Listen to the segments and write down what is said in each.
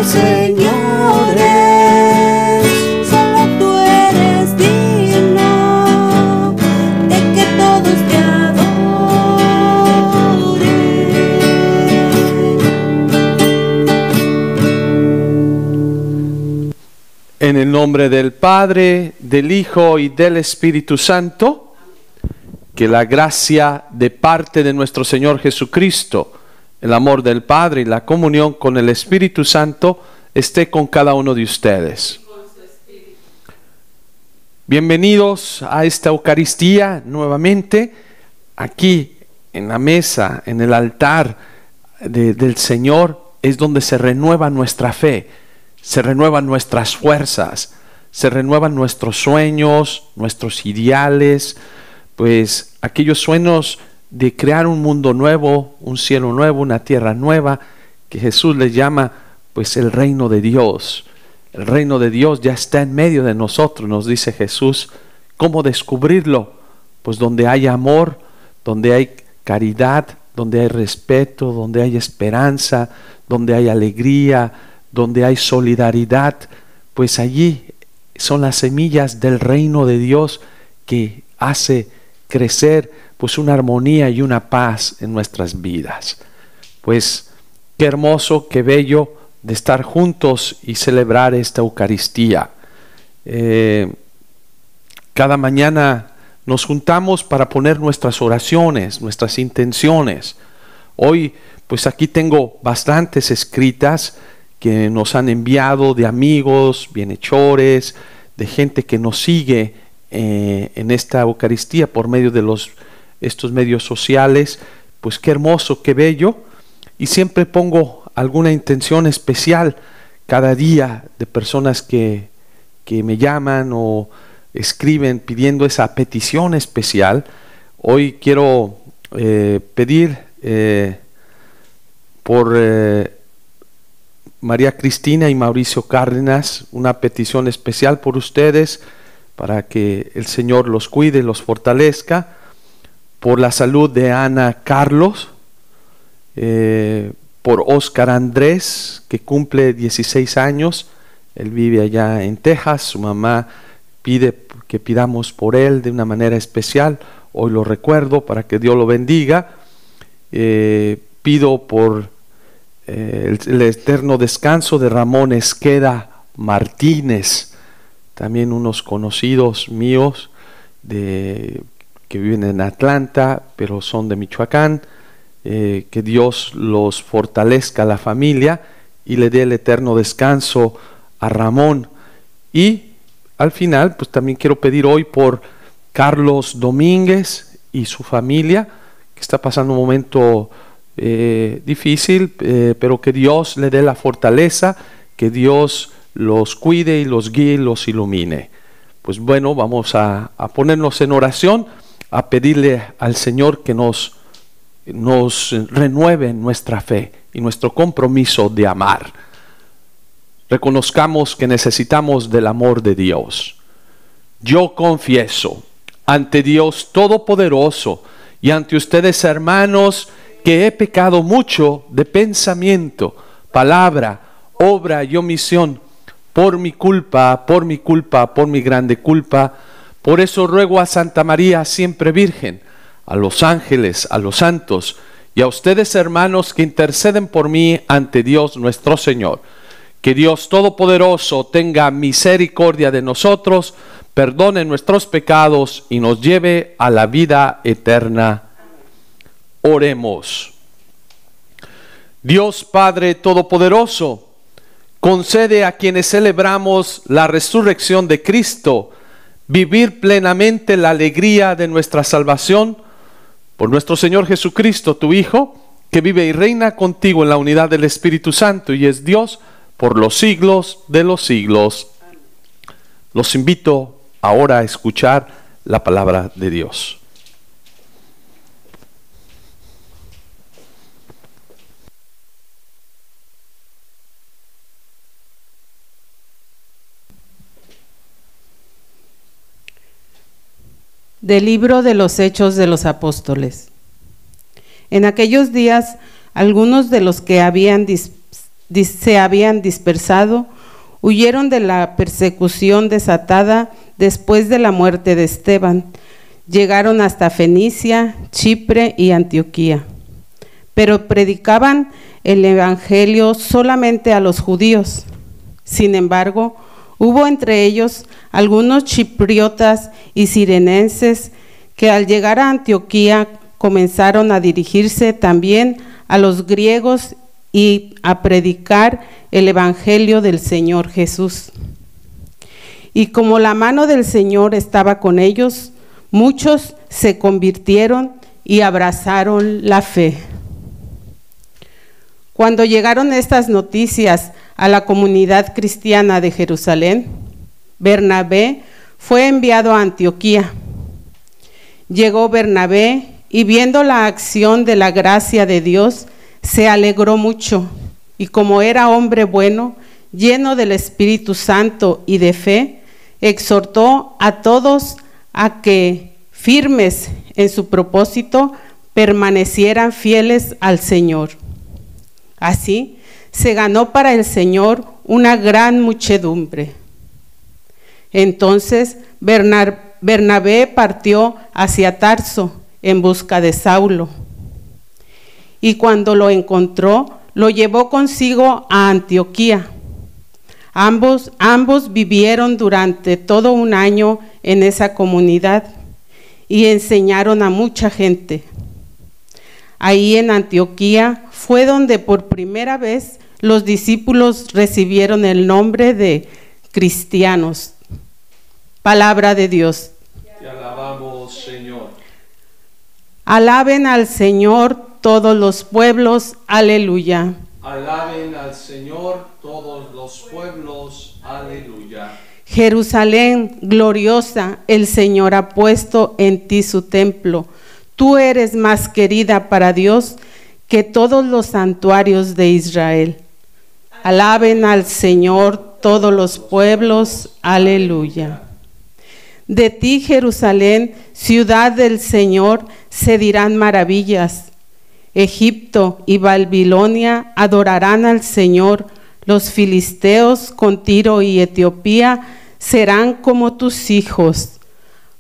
señores, solo tú eres digno de que todos te adoren. En el nombre del Padre, del Hijo y del Espíritu Santo, que la gracia de parte de nuestro Señor Jesucristo, el amor del Padre y la comunión con el Espíritu Santo esté con cada uno de ustedes. Bienvenidos a esta Eucaristía nuevamente, aquí en la mesa, en el altar del Señor, es donde se renueva nuestra fe, se renuevan nuestras fuerzas, se renuevan nuestros sueños, nuestros ideales, pues aquellos sueños de crear un mundo nuevo, un cielo nuevo, una tierra nueva, que Jesús les llama pues el reino de Dios. El reino de Dios ya está en medio de nosotros, nos dice Jesús. ¿Cómo descubrirlo? Pues donde hay amor, donde hay caridad, donde hay respeto, donde hay esperanza, donde hay alegría, donde hay solidaridad, pues allí son las semillas del reino de Dios que hace crecer pues una armonía y una paz en nuestras vidas. Pues qué hermoso, qué bello de estar juntos y celebrar esta Eucaristía. Cada mañana nos juntamos para poner nuestras oraciones, nuestras intenciones. Hoy pues aquí tengo bastantes escritas que nos han enviado de amigos, bienhechores, de gente que nos sigue en esta Eucaristía por medio de estos medios sociales. Pues qué hermoso, qué bello, y siempre pongo alguna intención especial cada día de personas que me llaman o escriben pidiendo esa petición especial. Hoy quiero pedir por María Cristina y Mauricio Cárdenas una petición especial por ustedes, para que el Señor los cuide, los fortalezca, por la salud de Ana Carlos, por Oscar Andrés, que cumple 16 años, él vive allá en Texas, su mamá pide que pidamos por él de una manera especial, hoy lo recuerdo para que Dios lo bendiga. Pido por el eterno descanso de Ramón Esqueda Martínez, también unos conocidos míos que viven en Atlanta, pero son de Michoacán. Que Dios los fortalezca a la familia y le dé el eterno descanso a Ramón. Y al final, pues también quiero pedir hoy por Carlos Domínguez y su familia, que está pasando un momento difícil, pero que Dios le dé la fortaleza, que Dios los cuide y los guíe y los ilumine. Pues bueno, vamos a ponernos en oración, a pedirle al Señor que nos renueve nuestra fe y nuestro compromiso de amar. Reconozcamos que necesitamos del amor de Dios. Yo confieso ante Dios Todopoderoso y ante ustedes, hermanos, que he pecado mucho de pensamiento, palabra, obra y omisión, por mi culpa, por mi grande culpa. Por eso ruego a Santa María, siempre Virgen, a los ángeles, a los santos y a ustedes, hermanos, que interceden por mí ante Dios nuestro Señor. Que Dios Todopoderoso tenga misericordia de nosotros, perdone nuestros pecados y nos lleve a la vida eterna. Oremos. Dios Padre Todopoderoso, concede a quienes celebramos la resurrección de Cristo vivir plenamente la alegría de nuestra salvación por nuestro Señor Jesucristo, tu Hijo, que vive y reina contigo en la unidad del Espíritu Santo y es Dios por los siglos de los siglos. Los invito ahora a escuchar la palabra de Dios. Del libro de los Hechos de los Apóstoles. En aquellos días, algunos de los que habían se habían dispersado, huyeron de la persecución desatada después de la muerte de Esteban. Llegaron hasta Fenicia, Chipre y Antioquía, pero predicaban el evangelio solamente a los judíos. Sin embargo, hubo entre ellos algunos chipriotas y cirenenses que al llegar a Antioquía comenzaron a dirigirse también a los griegos y a predicar el evangelio del Señor Jesús. Y como la mano del Señor estaba con ellos, muchos se convirtieron y abrazaron la fe. Cuando llegaron estas noticias a la comunidad cristiana de Jerusalén, Bernabé fue enviado a Antioquía. Llegó Bernabé y viendo la acción de la gracia de Dios, se alegró mucho, y como era hombre bueno, lleno del Espíritu Santo y de fe, exhortó a todos a que, firmes en su propósito, permanecieran fieles al Señor. Así se ganó para el Señor una gran muchedumbre. Entonces Bernabé partió hacia Tarso en busca de Saulo, y cuando lo encontró, lo llevó consigo a Antioquía. Ambos vivieron durante todo un año en esa comunidad y enseñaron a mucha gente. Ahí en Antioquía fue donde por primera vez los discípulos recibieron el nombre de cristianos. Palabra de Dios. Te alabamos, Señor. Alaben al Señor todos los pueblos. Aleluya. Alaben al Señor todos los pueblos. Aleluya. Jerusalén gloriosa, el Señor ha puesto en ti su templo. Tú eres más querida para Dios que todos los santuarios de Israel. Alaben al Señor todos los pueblos. Aleluya. De ti, Jerusalén, ciudad del Señor, se dirán maravillas. Egipto y Babilonia adorarán al Señor. Los filisteos con Tiro y Etiopía serán como tus hijos.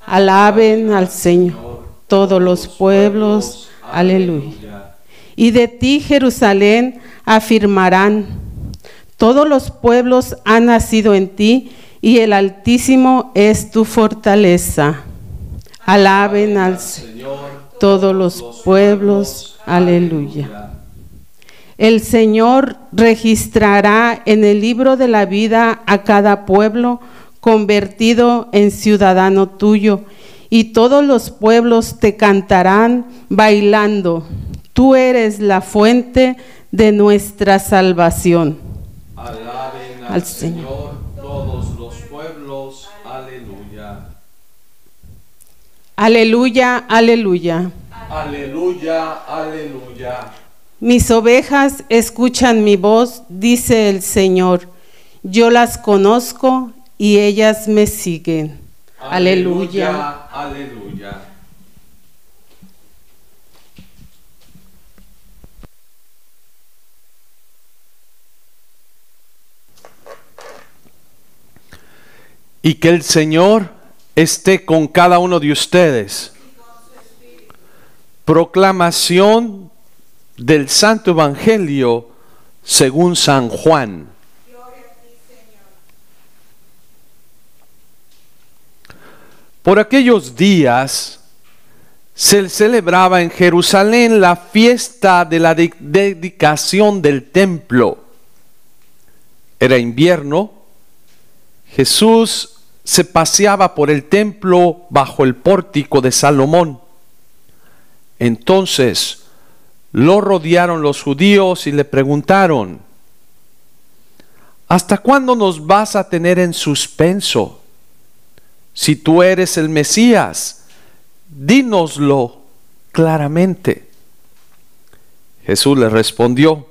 Alaben al Señor todos los pueblos. Aleluya. Y de ti, Jerusalén, afirmarán: todos los pueblos han nacido en ti, y el Altísimo es tu fortaleza. Alaben al Señor todos los pueblos. Aleluya. El Señor registrará en el libro de la vida a cada pueblo convertido en ciudadano tuyo, y todos los pueblos te cantarán bailando. Tú eres la fuente de nuestra salvación. Alaben al Señor todos los pueblos. Aleluya. Aleluya, aleluya. Aleluya, aleluya. Mis ovejas escuchan mi voz, dice el Señor. Yo las conozco y ellas me siguen. Aleluya. Aleluya. Y que el Señor esté con cada uno de ustedes. Proclamación del Santo Evangelio según San Juan. Por aquellos días se celebraba en Jerusalén la fiesta de la dedicación del templo. Era invierno. Jesús se paseaba por el templo bajo el pórtico de Salomón. Entonces lo rodearon los judíos y le preguntaron: ¿hasta cuándo nos vas a tener en suspenso? Si tú eres el Mesías, dínoslo claramente. Jesús le respondió: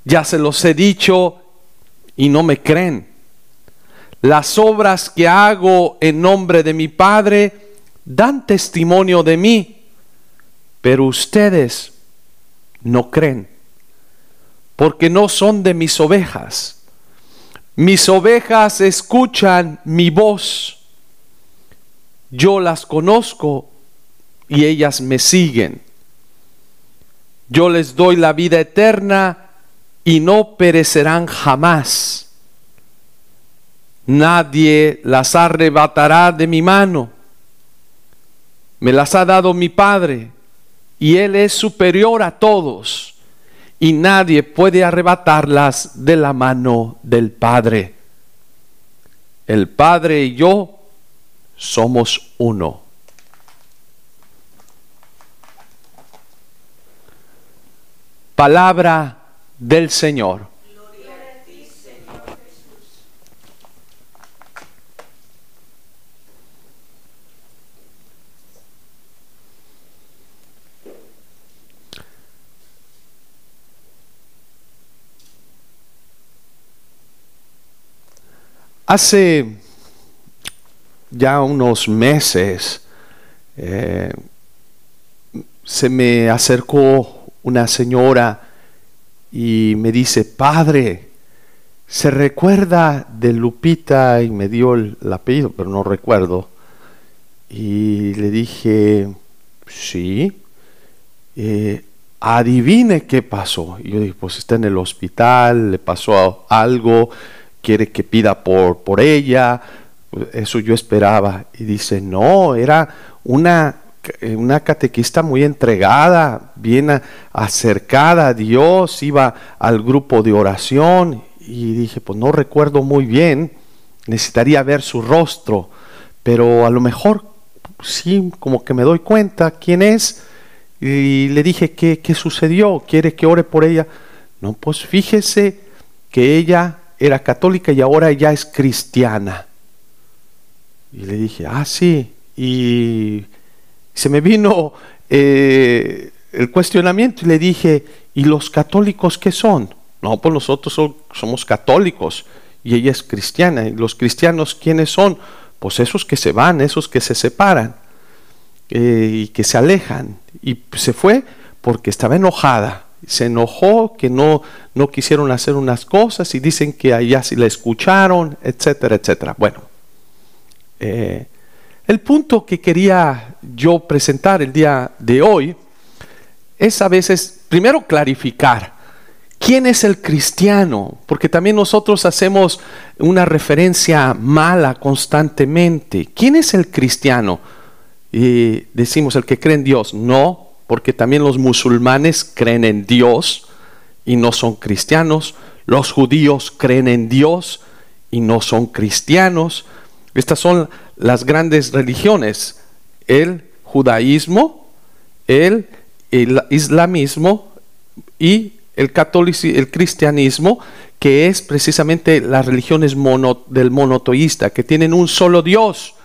ya se los he dicho y no me creen. Las obras que hago en nombre de mi Padre dan testimonio de mí, pero ustedes no creen. porque no son de mis ovejas. Mis ovejas escuchan mi voz. Yo las conozco y ellas me siguen. Yo les doy la vida eterna y no perecerán jamás. Nadie las arrebatará de mi mano. Me las ha dado mi Padre, y Él es superior a todos, y nadie puede arrebatarlas de la mano del Padre. El Padre y yo somos uno. Palabra del Señor. Gloria a ti, Señor Jesús. Hace ya unos meses se me acercó una señora y me dice: padre, ¿se recuerda de Lupita? Y me dio el apellido, pero no recuerdo. Y le dije: sí. Adivine qué pasó. Y yo dije: pues está en el hospital, le pasó algo, quiere que pida por ella. Eso yo esperaba. Y dice: no, era una catequista muy entregada, bien acercada a Dios, iba al grupo de oración. Y dije: pues no recuerdo muy bien, necesitaría ver su rostro, pero a lo mejor sí, como que me doy cuenta quién es. Y le dije: ¿qué sucedió? ¿Quiere que ore por ella? No, pues fíjese que ella era católica y ahora ya es cristiana. Y le dije: ah, sí. Y se me vino el cuestionamiento y le dije: ¿y los católicos qué son? No, pues nosotros somos católicos y ella es cristiana. ¿Y los cristianos quiénes son? Pues esos que se van, esos que se separan y que se alejan. Y se fue porque estaba enojada. Se enojó que no quisieron hacer unas cosas y dicen que allá sí la escucharon, etcétera, etcétera. Bueno, el punto que quería yo presentar el día de hoy es a veces, primero, clarificar quién es el cristiano, porque también nosotros hacemos una referencia mala constantemente. ¿Quién es el cristiano? Y decimos: el que cree en Dios. No, porque también los musulmanes creen en Dios y no son cristianos. Los judíos creen en Dios y no son cristianos. Estas son las grandes religiones: el judaísmo, el islamismo y el cristianismo, que es precisamente las religiones del monoteísta, que tienen un solo Dios.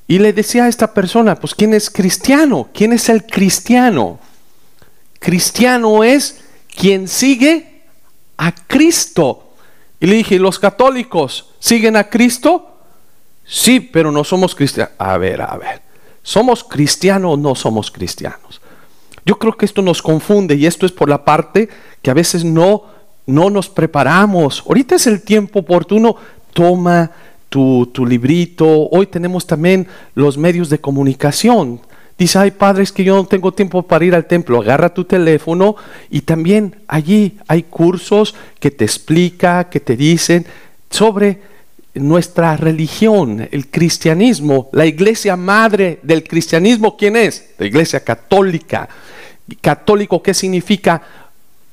Y le decía a esta persona: pues ¿quién es cristiano? ¿Quién es el cristiano? Cristiano es quien sigue a Cristo. Y le dije: ¿los católicos siguen a Cristo? Sí, pero no somos cristianos. A ver, ¿somos cristianos o no somos cristianos? Yo creo que esto nos confunde, y esto es por la parte que a veces no nos preparamos. Ahorita es el tiempo oportuno. Toma tu librito. Hoy tenemos también los medios de comunicación. Dice: ay, padre, es que yo no tengo tiempo para ir al templo. Agarra tu teléfono y también allí hay cursos que te explica, que te dicen sobre nuestra religión, el cristianismo. La iglesia madre del cristianismo, ¿quién es? La iglesia católica. Católico, ¿qué significa?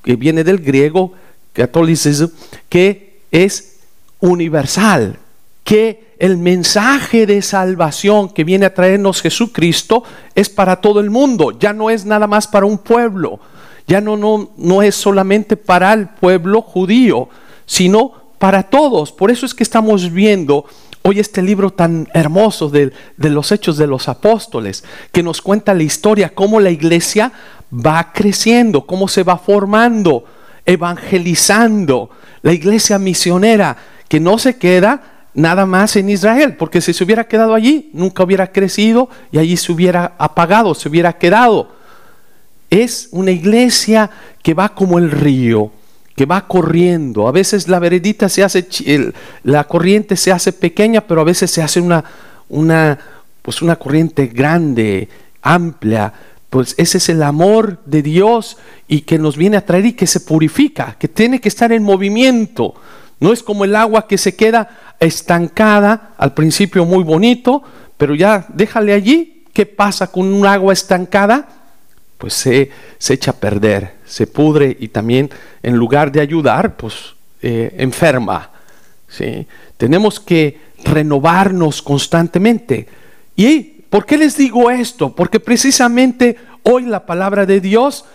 Que viene del griego catolicismo, que es universal, que el mensaje de salvación que viene a traernos Jesucristo es para todo el mundo. Ya no es nada más para un pueblo, ya no es solamente para el pueblo judío, sino para todos. Por eso es que estamos viendo hoy este libro tan hermoso de los Hechos de los Apóstoles, que nos cuenta la historia, cómo la iglesia va creciendo, cómo se va formando, evangelizando. La iglesia misionera que no se queda nada más en Israel, porque si se hubiera quedado allí, nunca hubiera crecido y allí se hubiera apagado, se hubiera quedado. Es una iglesia que va como el río. que va corriendo. A veces la veredita se hace, la corriente se hace pequeña, pero a veces se hace una corriente grande, amplia. Pues ese es el amor de Dios y que nos viene a traer y que se purifica, que tiene que estar en movimiento. No es como el agua que se queda estancada, al principio muy bonito, pero ya déjale allí. ¿Qué pasa con un agua estancada? Pues se echa a perder, se pudre y también en lugar de ayudar, pues enferma. ¿Sí? Tenemos que renovarnos constantemente. ¿Y por qué les digo esto? Porque precisamente hoy la palabra de Dios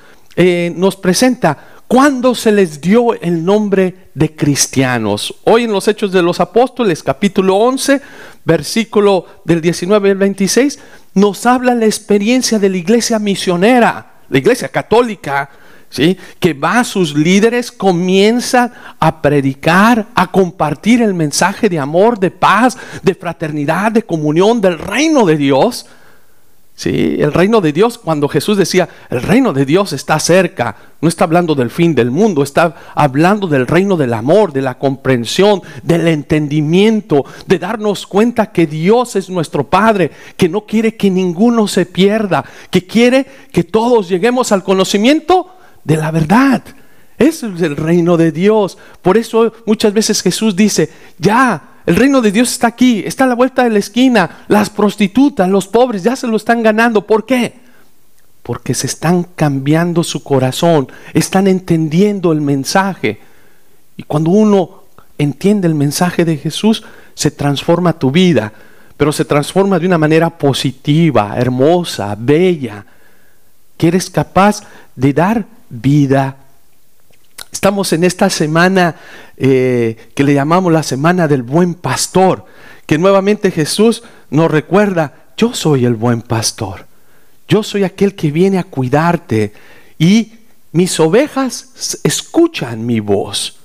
nos presenta cuándo se les dio el nombre de cristianos. Hoy en los Hechos de los Apóstoles, capítulo 11, versículo del 19 al 26, nos habla la experiencia de la iglesia misionera, la iglesia católica, ¿sí? Que va a sus líderes, comienzan a predicar, a compartir el mensaje de amor, de paz, de fraternidad, de comunión, del reino de Dios. Sí, el reino de Dios, cuando Jesús decía, el reino de Dios está cerca, no está hablando del fin del mundo, está hablando del reino del amor, de la comprensión, del entendimiento, de darnos cuenta que Dios es nuestro Padre, que no quiere que ninguno se pierda, que quiere que todos lleguemos al conocimiento de la verdad. Eso es el reino de Dios. Por eso muchas veces Jesús dice, ya, el reino de Dios está aquí, está a la vuelta de la esquina. Las prostitutas, los pobres ya se lo están ganando. ¿Por qué? Porque se están cambiando su corazón, están entendiendo el mensaje. Y cuando uno entiende el mensaje de Jesús, se transforma tu vida, pero se transforma de una manera positiva, hermosa, bella, que eres capaz de dar vida. Estamos en esta semana que le llamamos la semana del buen pastor, que nuevamente Jesús nos recuerda, yo soy el buen pastor, yo soy aquel que viene a cuidarte y mis ovejas escuchan mi voz.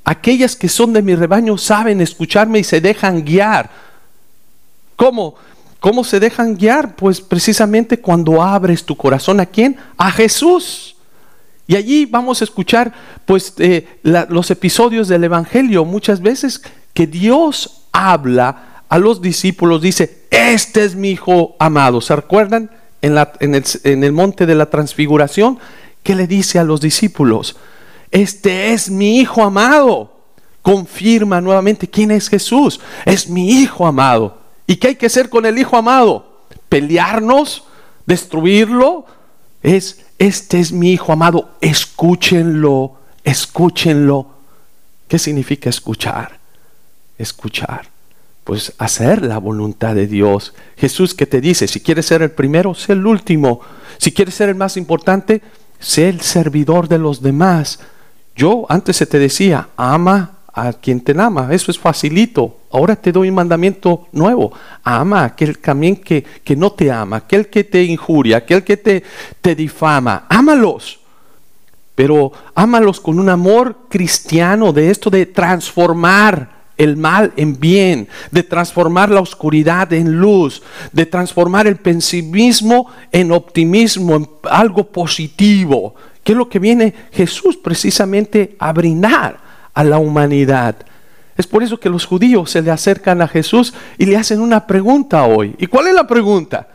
Aquellas que son de mi rebaño saben escucharme y se dejan guiar. ¿Cómo se dejan guiar? Pues precisamente cuando abres tu corazón. ¿A quién? A Jesús. Y allí vamos a escuchar pues los episodios del Evangelio, muchas veces que Dios habla a los discípulos, dice, este es mi hijo amado. ¿Se recuerdan en el monte de la transfiguración? ¿Qué le dice a los discípulos? Este es mi hijo amado. Confirma nuevamente quién es Jesús. Es mi hijo amado. ¿Y qué hay que hacer con el hijo amado? ¿Pelearnos? ¿Destruirlo? Este es mi hijo amado, escúchenlo, escúchenlo. ¿Qué significa escuchar? Escuchar, pues hacer la voluntad de Dios. Jesús que te dice, si quieres ser el primero, sé el último. Si quieres ser el más importante, sé el servidor de los demás. Yo antes se te decía, ama a quien te ama, eso es facilito. Ahora te doy un mandamiento nuevo. Ama a aquel también que no te ama, aquel que te injuria, aquel que te difama. Ámalos, pero ámalos con un amor cristiano, de esto de transformar el mal en bien, de transformar la oscuridad en luz, de transformar el pesimismo en optimismo, en algo positivo, que es lo que viene Jesús precisamente a brindar a la humanidad. Es por eso que los judíos se le acercan a Jesús y le hacen una pregunta hoy. ¿Y cuál es la pregunta?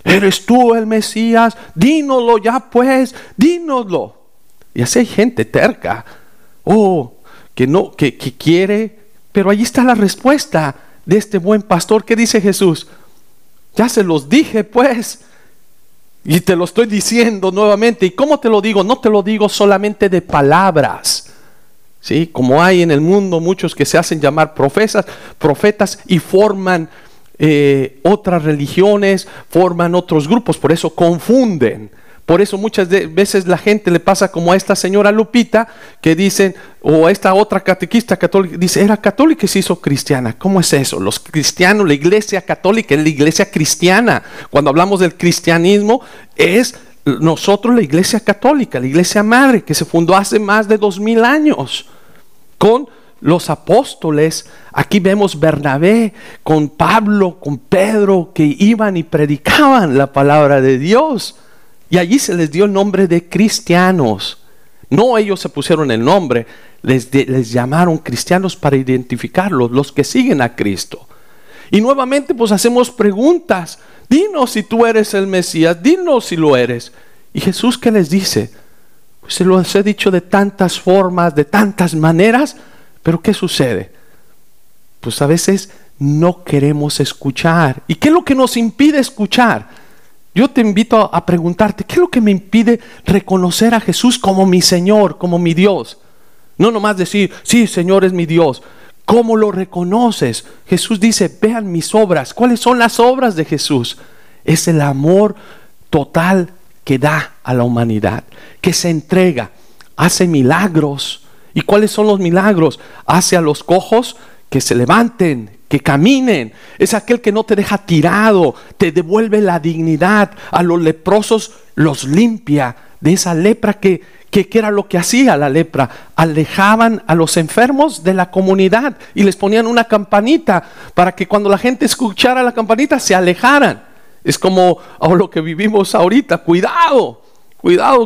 ¿Eres tú el Mesías? Dínoslo ya pues, dínoslo. Y así hay gente terca, que quiere, pero allí está la respuesta de este buen pastor. ¿Qué dice Jesús? Ya se los dije pues, y te lo estoy diciendo nuevamente. ¿Y cómo te lo digo? No te lo digo solamente de palabras. ¿Sí? Como hay en el mundo muchos que se hacen llamar profetas y forman otras religiones, forman otros grupos, por eso confunden. Por eso muchas veces la gente le pasa como a esta señora Lupita, que dicen, o a esta otra catequista católica, dice, era católica y se hizo cristiana. ¿Cómo es eso? Los cristianos, la iglesia católica es la iglesia cristiana. Cuando hablamos del cristianismo es nosotros la iglesia católica, la iglesia madre, que se fundó hace más de 2000 años con los apóstoles. Aquí vemos Bernabé con Pablo, con Pedro, que iban y predicaban la palabra de Dios, y allí se les dio el nombre de cristianos. No ellos se pusieron el nombre, les llamaron cristianos para identificarlos, los que siguen a Cristo. Y nuevamente pues hacemos preguntas. Dinos si tú eres el Mesías, dinos si lo eres. ¿Y Jesús qué les dice? Pues se los he dicho de tantas formas, de tantas maneras, pero ¿qué sucede? Pues a veces no queremos escuchar. ¿Y qué es lo que nos impide escuchar? Yo te invito a preguntarte, ¿qué es lo que me impide reconocer a Jesús como mi Señor, como mi Dios? No nomás decir, sí, Señor es mi Dios. ¿Cómo lo reconoces? Jesús dice, vean mis obras. ¿Cuáles son las obras de Jesús? Es el amor total que da a la humanidad, que se entrega, hace milagros. ¿Y cuáles son los milagros? Hace a los cojos que se levanten, que caminen. Es aquel que no te deja tirado, te devuelve la dignidad. A los leprosos los limpia de esa lepra que era lo que hacía la lepra. Alejaban a los enfermos de la comunidad y les ponían una campanita para que cuando la gente escuchara la campanita se alejaran. Es como lo que vivimos ahorita. Cuidado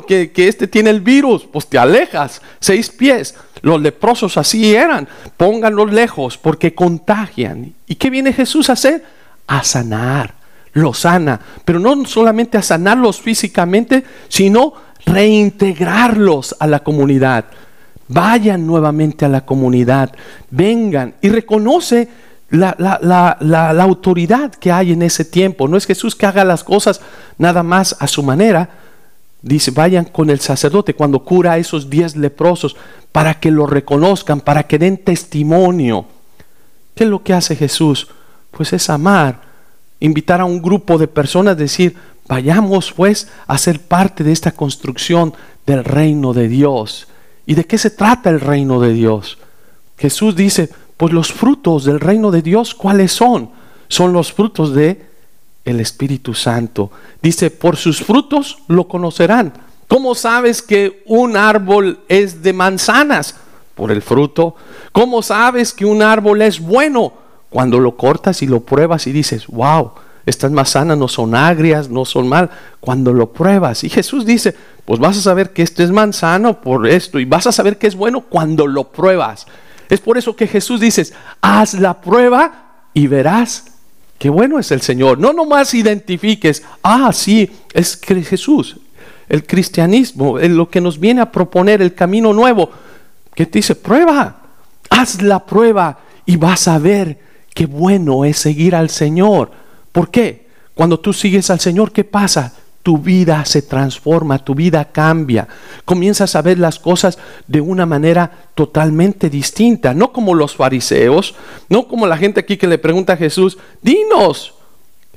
que este tiene el virus, pues te alejas, 6 pies. Los leprosos así eran, pónganlos lejos porque contagian. ¿Y qué viene Jesús a hacer? A sanar, los sana, pero no solamente a sanarlos físicamente, sino reintegrarlos a la comunidad. Vayan nuevamente a la comunidad, vengan y reconoce la autoridad que hay en ese tiempo. No es Jesús que haga las cosas nada más a su manera. Dice, vayan con el sacerdote cuando cura a esos 10 leprosos para que lo reconozcan, para que den testimonio. ¿Qué es lo que hace Jesús? Pues es amar, invitar a un grupo de personas, decir, vayamos pues a ser parte de esta construcción del reino de Dios. ¿Y de qué se trata el reino de Dios? Jesús dice, pues los frutos del reino de Dios, ¿cuáles son? Son los frutos de el Espíritu Santo. Dice, por sus frutos lo conocerán. ¿Cómo sabes que un árbol es de manzanas? Por el fruto. ¿Cómo sabes que un árbol es bueno? Cuando lo cortas y lo pruebas y dices, wow, estas manzanas no son agrias, no son mal. Cuando lo pruebas. Y Jesús dice, pues vas a saber que este es manzano por esto. Y vas a saber que es bueno cuando lo pruebas. Es por eso que Jesús dice, haz la prueba y verás qué bueno es el Señor. No nomás identifiques, sí, es Jesús. El cristianismo es lo que nos viene a proponer el camino nuevo. Que te dice, prueba, haz la prueba y vas a ver qué bueno es seguir al Señor. ¿Por qué? Cuando tú sigues al Señor, ¿qué pasa? Tu vida se transforma, tu vida cambia. Comienzas a ver las cosas de una manera totalmente distinta. No como los fariseos, no como la gente aquí que le pregunta a Jesús, dinos.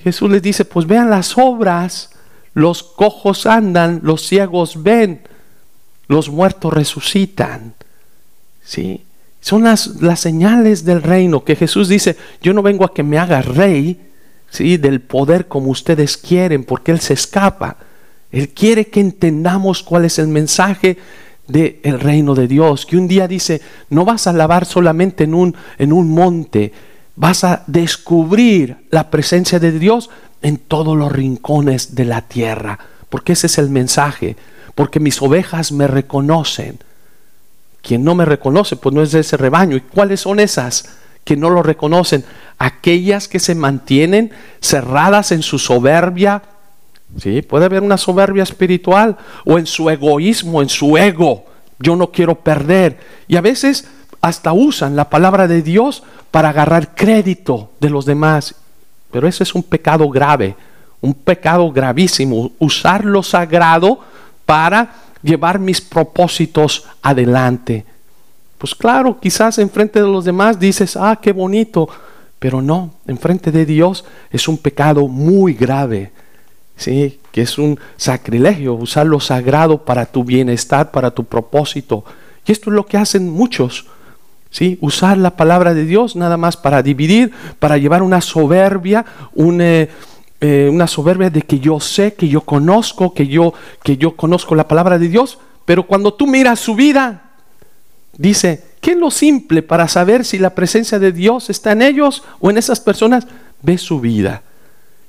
Jesús les dice, pues vean las obras. Los cojos andan, los ciegos ven, los muertos resucitan. ¿Sí? Son las señales del reino que Jesús dice, yo no vengo a que me haga rey, ¿sí?, del poder como ustedes quieren, porque Él se escapa. Él quiere que entendamos cuál es el mensaje del reino de Dios. Que un día dice, no vas a alabar solamente en un monte, vas a descubrir la presencia de Dios en todos los rincones de la tierra. Porque ese es el mensaje. Porque mis ovejas me reconocen. Quien no me reconoce, pues no es de ese rebaño. ¿Y cuáles son esas que no lo reconocen? Aquellas que se mantienen cerradas en su soberbia. Sí, puede haber una soberbia espiritual o en su egoísmo, en su ego. Yo no quiero perder. Y a veces hasta usan la palabra de Dios para agarrar crédito de los demás. Pero ese es un pecado grave, un pecado gravísimo. Usar lo sagrado para llevar mis propósitos adelante. Pues claro, quizás enfrente de los demás dices, qué bonito. Pero no, enfrente de Dios es un pecado muy grave. ¿Sí? Que es un sacrilegio usar lo sagrado para tu bienestar, para tu propósito. Y esto es lo que hacen muchos. ¿Sí? Usar la palabra de Dios nada más para dividir, para llevar una soberbia, una soberbia de que yo sé, que yo conozco, que yo conozco la palabra de Dios. Pero cuando tú miras su vida, dice, ¿qué es lo simple para saber si la presencia de Dios está en ellos o en esas personas? Ve su vida.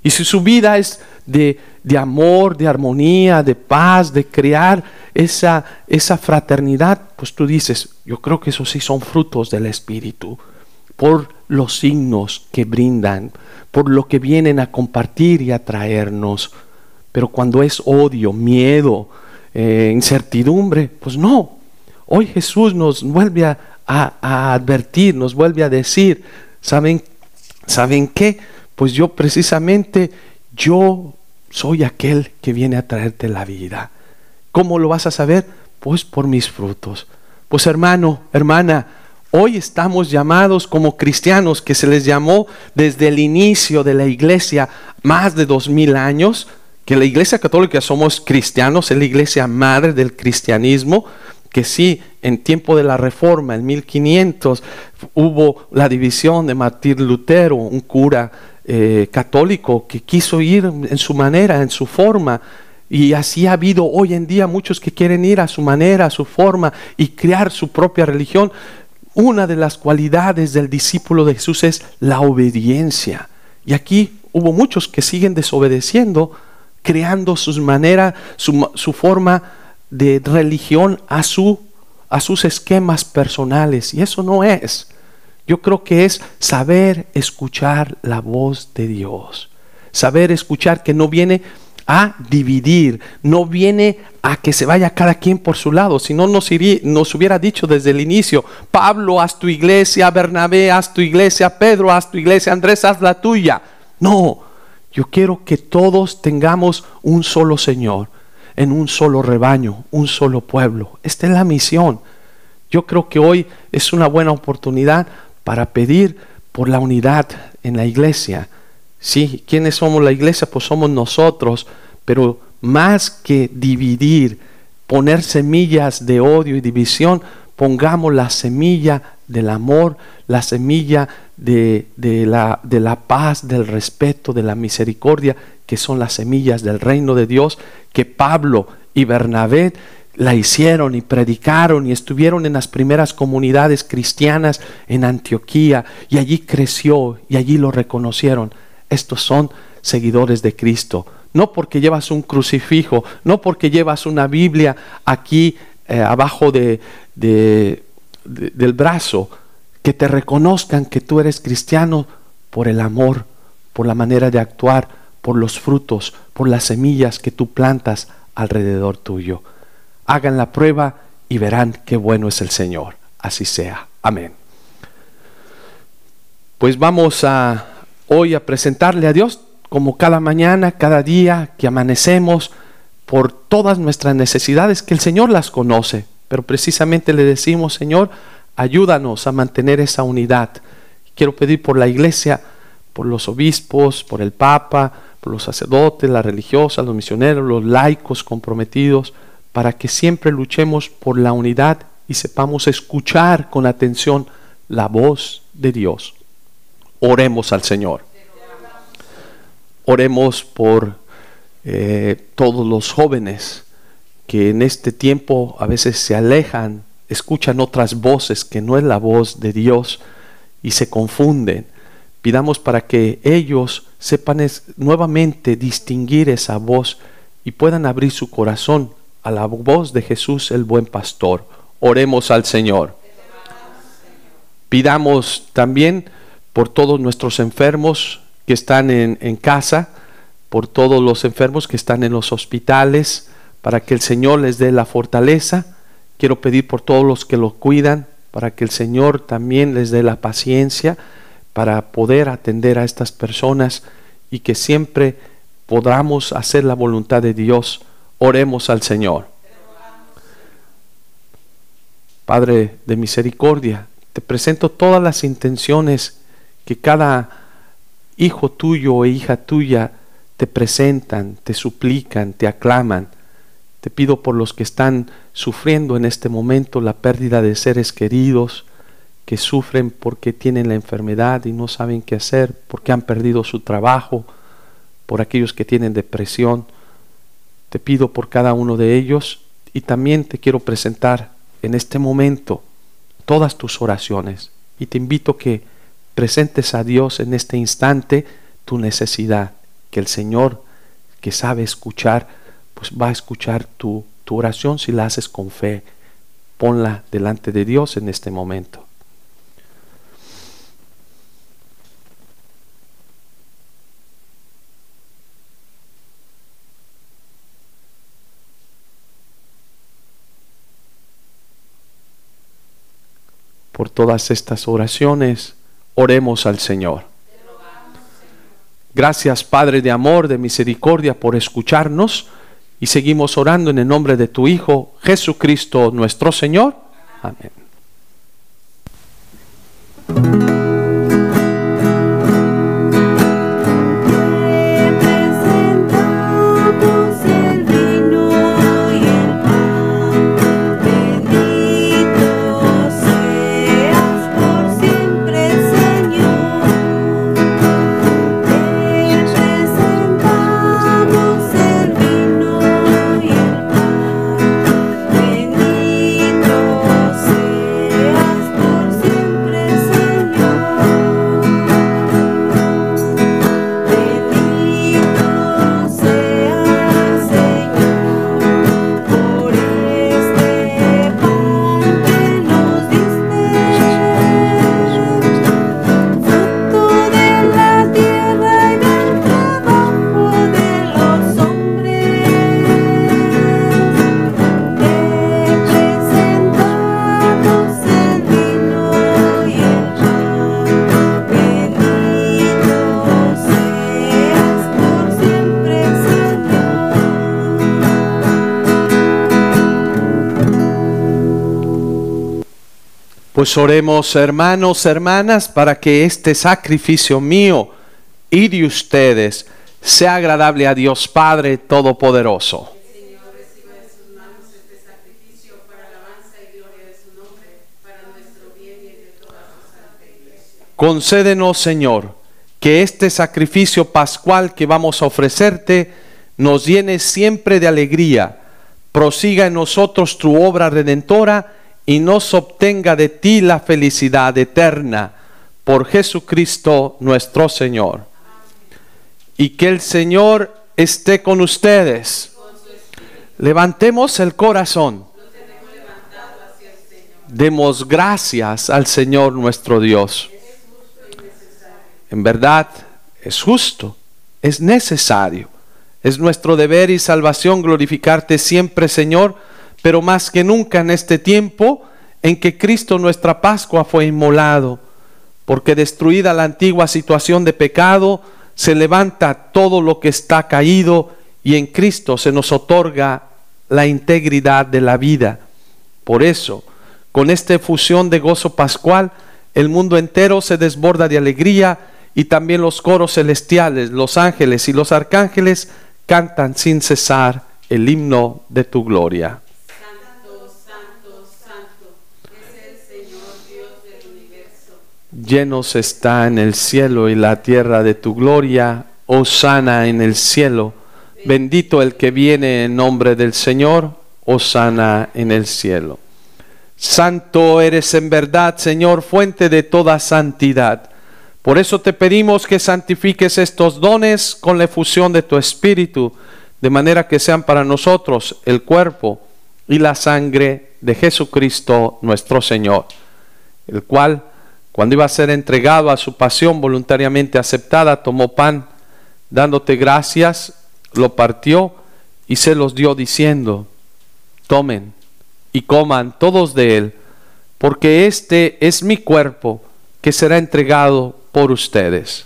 Y si su vida es de amor, de armonía, de paz, de crear esa fraternidad, pues tú dices, yo creo que esos sí son frutos del Espíritu, por los signos que brindan, por lo que vienen a compartir y a traernos. Pero cuando es odio, miedo, incertidumbre, pues no. Hoy Jesús nos vuelve a advertir, nos vuelve a decir, ¿saben qué? Pues yo precisamente, yo soy aquel que viene a traerte la vida. ¿Cómo lo vas a saber? Pues por mis frutos. Pues hermano, hermana, hoy estamos llamados como cristianos, que se les llamó desde el inicio de la iglesia, más de 2000 años, que la iglesia católica somos cristianos, es la iglesia madre del cristianismo, que sí, en tiempo de la Reforma, en 1500, hubo la división de Martín Lutero, un cura católico que quiso ir en su manera, en su forma, y así ha habido hoy en día muchos que quieren ir a su manera, a su forma y crear su propia religión. Una de las cualidades del discípulo de Jesús es la obediencia, y aquí hubo muchos que siguen desobedeciendo, creando sus maneras, su forma de religión a sus esquemas personales, y eso no es. Yo creo que es saber escuchar la voz de Dios, saber escuchar, que no viene a dividir, no viene a que se vaya cada quien por su lado. Si no, nos hubiera dicho desde el inicio, Pablo, haz tu iglesia, Bernabé, haz tu iglesia, Pedro, haz tu iglesia, Andrés, haz la tuya. No, yo quiero que todos tengamos un solo Señor, en un solo rebaño, un solo pueblo. Esta es la misión. Yo creo que hoy es una buena oportunidad para pedir por la unidad en la iglesia. Sí, ¿quiénes somos la iglesia? Pues somos nosotros, pero más que dividir, poner semillas de odio y división, pongamos la semilla del amor, la semilla de la paz, del respeto, de la misericordia, que son las semillas del reino de Dios, que Pablo y Bernabé la hicieron y predicaron y estuvieron en las primeras comunidades cristianas en Antioquía, y allí creció y allí lo reconocieron. Estos son seguidores de Cristo. No porque llevas un crucifijo, no porque llevas una Biblia aquí abajo del brazo, que te reconozcan que tú eres cristiano por el amor, por la manera de actuar, por los frutos, por las semillas que tú plantas alrededor tuyo. Hagan la prueba y verán qué bueno es el Señor. Así sea. Amén. Pues vamos hoy a presentarle a Dios, como cada mañana, cada día que amanecemos, por todas nuestras necesidades, que el Señor las conoce. Pero precisamente le decimos, Señor, ayúdanos a mantener esa unidad. Quiero pedir por la iglesia, por los obispos, por el Papa, por los sacerdotes, las religiosas, los misioneros, los laicos comprometidos, para que siempre luchemos por la unidad y sepamos escuchar con atención la voz de Dios. Oremos al Señor. Oremos por todos los jóvenes que en este tiempo a veces se alejan, escuchan otras voces que no es la voz de Dios y se confunden. Pidamos para que ellos sepan nuevamente distinguir esa voz y puedan abrir su corazón a la voz de Jesús, el buen pastor. Oremos al Señor. Pidamos también por todos nuestros enfermos que están en casa, por todos los enfermos que están en los hospitales, para que el Señor les dé la fortaleza. Quiero pedir por todos los que lo cuidan, para que el Señor también les dé la paciencia para poder atender a estas personas y que siempre podamos hacer la voluntad de Dios. Oremos al Señor. Padre de misericordia, te presento todas las intenciones que cada hijo tuyo o hija tuya te presentan, te suplican, te aclaman. Te pido por los que están sufriendo en este momento la pérdida de seres queridos, que sufren porque tienen la enfermedad y no saben qué hacer, porque han perdido su trabajo, por aquellos que tienen depresión. Te pido por cada uno de ellos, y también te quiero presentar en este momento todas tus oraciones, y te invito que presentes a Dios en este instante tu necesidad que el Señor, que sabe escuchar, pues va a escuchar tu oración si la haces con fe. Ponla delante de Dios en este momento. Por todas estas oraciones, oremos al Señor. Gracias, Padre de amor, de misericordia, por escucharnos, y seguimos orando en el nombre de tu Hijo, Jesucristo nuestro Señor. Amén. Pues oremos, hermanos, hermanas, para que este sacrificio mío y de ustedes sea agradable a Dios Padre Todopoderoso. El Señor reciba de sus manos este sacrificio para alabanza y gloria de su nombre, para nuestro bien y el de toda su santa iglesia. Concédenos, Señor, que este sacrificio pascual que vamos a ofrecerte nos llene siempre de alegría, prosiga en nosotros tu obra redentora y nos obtenga de ti la felicidad eterna, por Jesucristo nuestro Señor. Y que el Señor esté con ustedes. Levantemos el corazón. Demos gracias al Señor nuestro Dios. En verdad, es justo, es necesario. Es nuestro deber y salvación glorificarte siempre, Señor, pero más que nunca en este tiempo en que Cristo nuestra Pascua fue inmolado, porque destruida la antigua situación de pecado, se levanta todo lo que está caído y en Cristo se nos otorga la integridad de la vida. Por eso, con esta efusión de gozo pascual, el mundo entero se desborda de alegría y también los coros celestiales, los ángeles y los arcángeles cantan sin cesar el himno de tu gloria. Llenos está en el cielo y la tierra de tu gloria, hosana en el cielo, bendito el que viene en nombre del Señor, hosana en el cielo. Santo eres en verdad, Señor, fuente de toda santidad. Por eso te pedimos que santifiques estos dones con la efusión de tu Espíritu, de manera que sean para nosotros el cuerpo y la sangre de Jesucristo nuestro Señor, el cual, cuando iba a ser entregado a su pasión voluntariamente aceptada, tomó pan, dándote gracias, lo partió y se los dio diciendo: tomen y coman todos de él, porque este es mi cuerpo que será entregado por ustedes.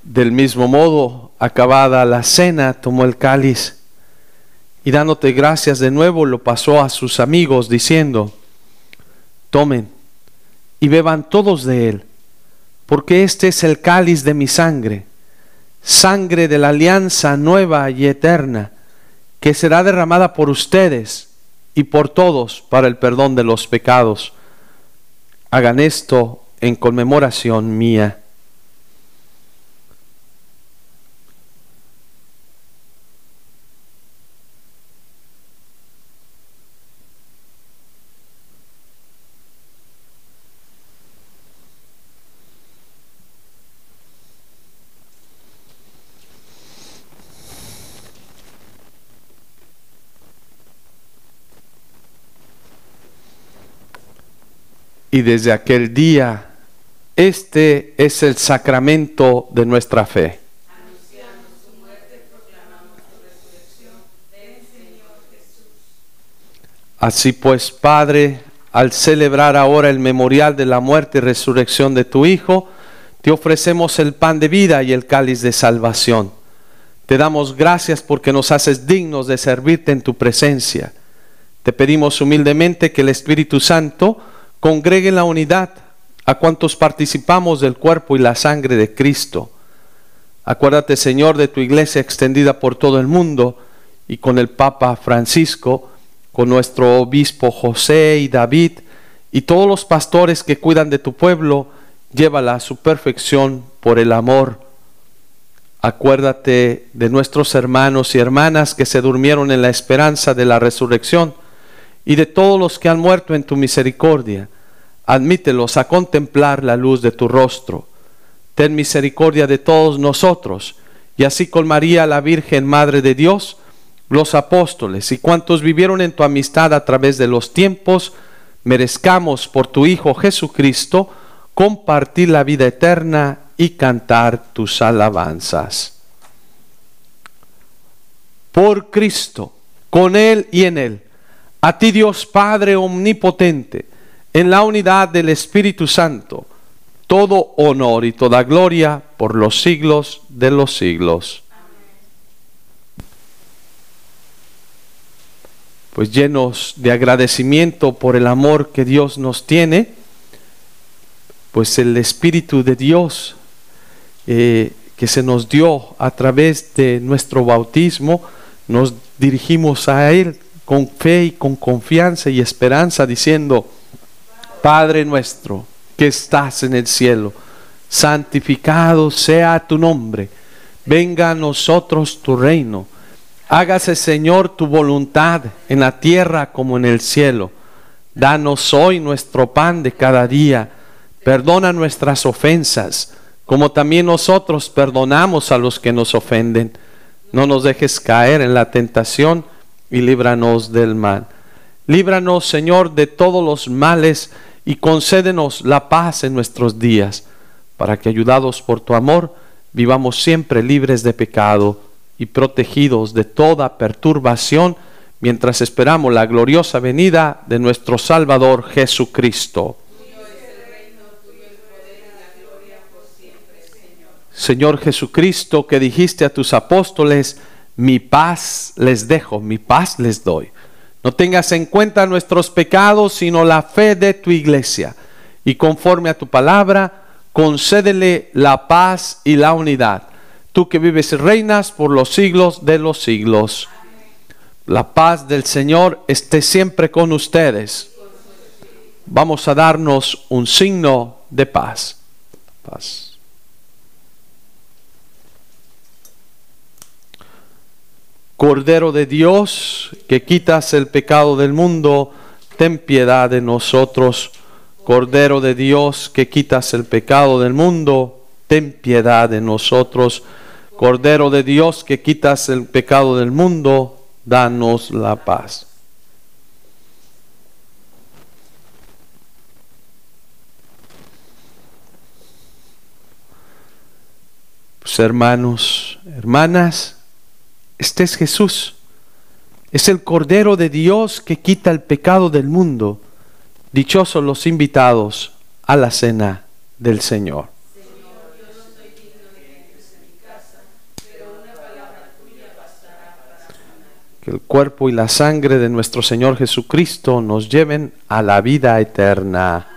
Del mismo modo, acabada la cena, tomó el cáliz y dándote gracias de nuevo, lo pasó a sus amigos diciendo: tomen y beban todos de él, porque este es el cáliz de mi sangre, sangre de la alianza nueva y eterna, que será derramada por ustedes y por todos para el perdón de los pecados. Hagan esto en conmemoración mía. Y desde aquel día, este es el sacramento de nuestra fe. Anunciamos su muerte, proclamamos su resurrección. Ven, Señor Jesús. Así pues, Padre, al celebrar ahora el memorial de la muerte y resurrección de tu Hijo, te ofrecemos el pan de vida y el cáliz de salvación. Te damos gracias porque nos haces dignos de servirte en tu presencia. Te pedimos humildemente que el Espíritu Santo congregue en la unidad a cuantos participamos del cuerpo y la sangre de Cristo. Acuérdate, Señor, de tu iglesia extendida por todo el mundo y con el Papa Francisco, con nuestro obispo José y David y todos los pastores que cuidan de tu pueblo, llévala a su perfección por el amor. Acuérdate de nuestros hermanos y hermanas que se durmieron en la esperanza de la resurrección y de todos los que han muerto en tu misericordia. Admítelos a contemplar la luz de tu rostro. Ten misericordia de todos nosotros, y así con María, la Virgen Madre de Dios, los apóstoles y cuantos vivieron en tu amistad a través de los tiempos, merezcamos por tu Hijo Jesucristo compartir la vida eterna y cantar tus alabanzas. Por Cristo, con Él y en Él, a ti Dios Padre omnipotente, en la unidad del Espíritu Santo, todo honor y toda gloria por los siglos de los siglos. Pues llenos de agradecimiento por el amor que Dios nos tiene, pues el Espíritu de Dios que se nos dio a través de nuestro bautismo, nos dirigimos a Él con fe y con confianza y esperanza, diciendo: Padre nuestro que estás en el cielo, santificado sea tu nombre, venga a nosotros tu reino, hágase, Señor, tu voluntad en la tierra como en el cielo. Danos hoy nuestro pan de cada día, perdona nuestras ofensas, como también nosotros perdonamos a los que nos ofenden. No nos dejes caer en la tentación y líbranos del mal. Líbranos, Señor, de todos los males y concédenos la paz en nuestros días, para que, ayudados por tu amor, vivamos siempre libres de pecado y protegidos de toda perturbación, mientras esperamos la gloriosa venida de nuestro Salvador Jesucristo. Tuyo es el reino, tuyo el poder y la gloria por siempre, Señor. Señor Jesucristo, que dijiste a tus apóstoles: mi paz les dejo, mi paz les doy. No tengas en cuenta nuestros pecados, sino la fe de tu iglesia. Y conforme a tu palabra, concédele la paz y la unidad. Tú que vives y reinas por los siglos de los siglos. La paz del Señor esté siempre con ustedes. Vamos a darnos un signo de paz. Paz. Cordero de Dios, que quitas el pecado del mundo, ten piedad de nosotros. Cordero de Dios, que quitas el pecado del mundo, ten piedad de nosotros. Cordero de Dios, que quitas el pecado del mundo, danos la paz. Pues, hermanos, hermanas, este es Jesús, es el Cordero de Dios que quita el pecado del mundo. Dichosos los invitados a la cena del Señor. Señor, yo no soy digno de que entres en mi casa, pero una palabra tuya bastará para sanar. Que el cuerpo y la sangre de nuestro Señor Jesucristo nos lleven a la vida eterna.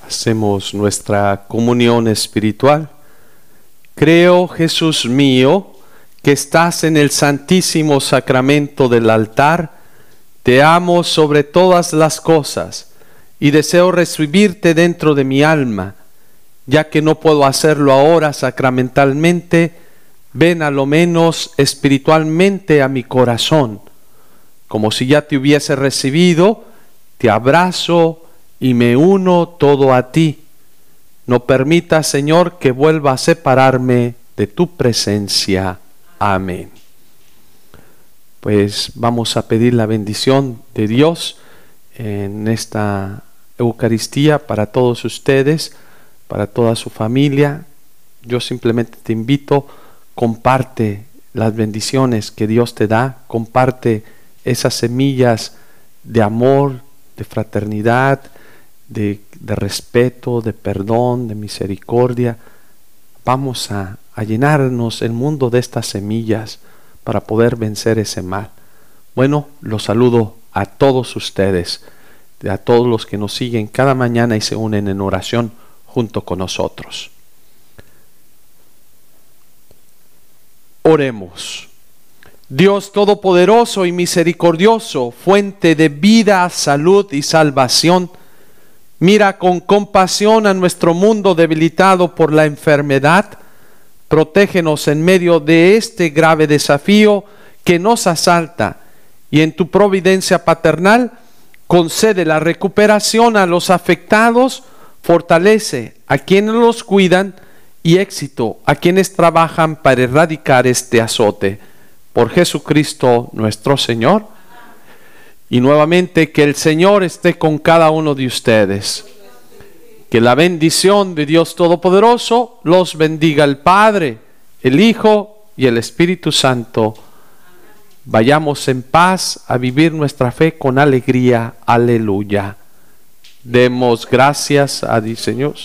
Hacemos nuestra comunión espiritual. Creo, Jesús mío, que estás en el santísimo sacramento del altar. Te amo sobre todas las cosas y deseo recibirte dentro de mi alma. Ya que no puedo hacerlo ahora sacramentalmente, ven a lo menos espiritualmente a mi corazón. Como si ya te hubiese recibido, te abrazo y me uno todo a ti. No permitas, Señor, que vuelva a separarme de tu presencia. Amén. Pues vamos a pedir la bendición de Dios en esta Eucaristía para todos ustedes, para toda su familia. Yo simplemente te invito, comparte las bendiciones que Dios te da, comparte esas semillas de amor, de fraternidad, de respeto, de perdón, de misericordia. Vamos a llenarnos el mundo de estas semillas para poder vencer ese mal. Bueno, los saludo a todos ustedes, a todos los que nos siguen cada mañana y se unen en oración junto con nosotros. Oremos. Dios todopoderoso y misericordioso, fuente de vida, salud y salvación, mira con compasión a nuestro mundo debilitado por la enfermedad. Protégenos en medio de este grave desafío que nos asalta y en tu providencia paternal concede la recuperación a los afectados, fortalece a quienes los cuidan y éxito a quienes trabajan para erradicar este azote. Por Jesucristo nuestro Señor. Y nuevamente que el Señor esté con cada uno de ustedes. Que la bendición de Dios Todopoderoso los bendiga el Padre, el Hijo y el Espíritu Santo. Vayamos en paz a vivir nuestra fe con alegría. Aleluya. Demos gracias a Dios, Señor.